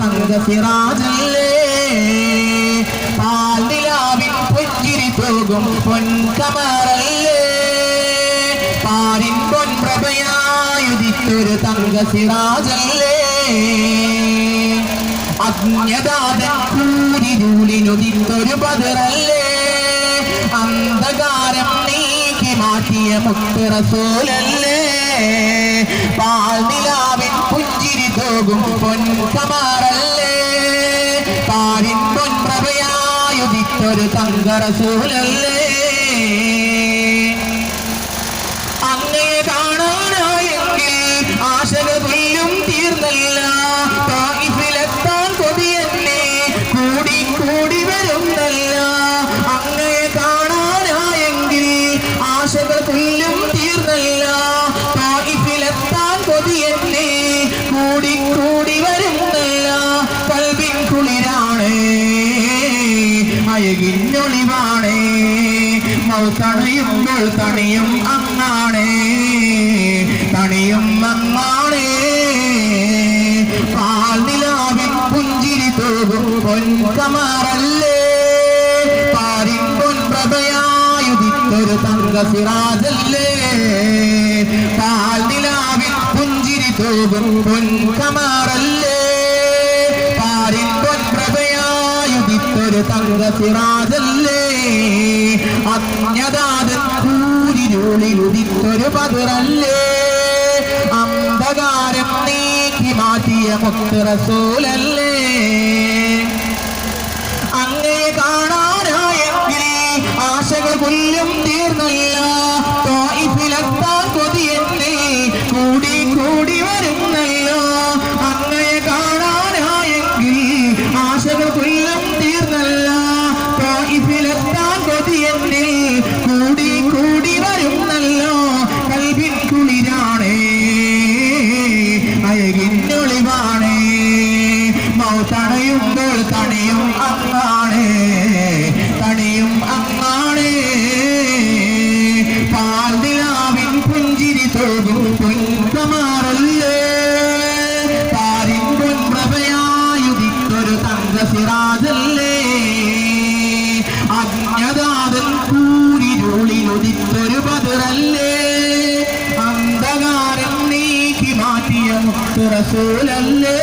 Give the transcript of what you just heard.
തങ്ക സിറാജല്ലേ പാൽനിലാവിൻ പുഞ്ചിരി തൂകും പൊൻകമറല്ലേ പാരിൻ പൊൻപ്രഭയായുദിത്തൊരു തങ്ക സിറാജല്ലേ അജ്ഞതാതൻ കൂരിരുളിനുദിത്തൊരു ബദറല്ലേ അന്ധകാരം നീക്കി മാറ്റിയ മുത്ത് റസൂലല്ലേ പാൽനിലാവിൻ പുഞ്ചിരി തൂകും പൊൻകമറല്ലേ പാരിൻ പൊൻപ്രഭയായുദിത്തൊരു തങ്ക റസൂലല്ലേ അങ്ങയെ കാണാനായെങ്കിൽ ആശകൾ കൊല്ലും തീർന്നല്ല തായിഫിലെത്താൻ കൊതിയെന്നെ കൂടി കൂടി വരുന്നല്ല അങ്ങയെ കാണാനായെങ്കിൽ ആശകൾ കൊല്ലും തീർന്നല്ല തായിഫിലെത്താൻ കൊതിയെന്നെ കൂടി കൂടി വരുന്നല്ല കൽബിൻ കുളിരാണേ അയകിന്നൊളിവാണേ തണയുമ്പോൾ തണിയും അങ്ങാണേ തണിയും അങ്ങാണേ പാൽനിലാവിൻ പുഞ്ചിരി തൂകും പൊൻകമറല്ലേ പാരിൻ പൊൻപ്രഭയായുദിത്തൊരു തങ്ക സിറാജല്ലേ പാൽനിലാവിൻ പുഞ്ചിരി തൂകും പൊൻകമറല്ലേ പാരിൻ പൊൻപ്രഭയായുദിത്തൊരു തങ്ക സിറാജല്ലേ അജ്ഞതാതൻ കൂരിരുളിലുദിത്തൊരു ബദറല്ലേ അന്ധകാരം നീക്കി മാറ്റിയ മുത്ത് റസൂലല്ലേ അങ്ങയെ കാണാനായെങ്കിൽ ആശകൾ കൊല്ലും തീർന്നല്ല തായിഫിലെത്താൻ കൊതിയെന്നെ കൂടി കൂടി വരുന്നല്ലോ അങ്ങയെ കാണാനായെങ്കിൽ ആശകൾ കൊല്ലും തീർന്നല്ല തായിഫിലെത്താൻ കൊതിയെന്നെ കൂടി കൂടി വരുന്നല്ലോ കൽബിൻ കുളിരാണേ അയകിന്നൊളിവാണേ തണയുമ്പോൾ തണിയും അങ്ങാണേ തണിയും അങ്ങാണേ പാൽനിലാവിൻ പുഞ്ചിരി തൂകും പൊൻകമറല്ലേ പാരിൻ പൊൻപ്രഭയായുദിത്തൊരു തങ്ക സിറാജല്ലേ അജ്ഞതാതൻ കൂരിരുളിലുദിത്തൊരു ബദറല്ലേ അന്ധകാരം നീക്കി മാറ്റിയ മുത്ത് റസൂലല്ലേ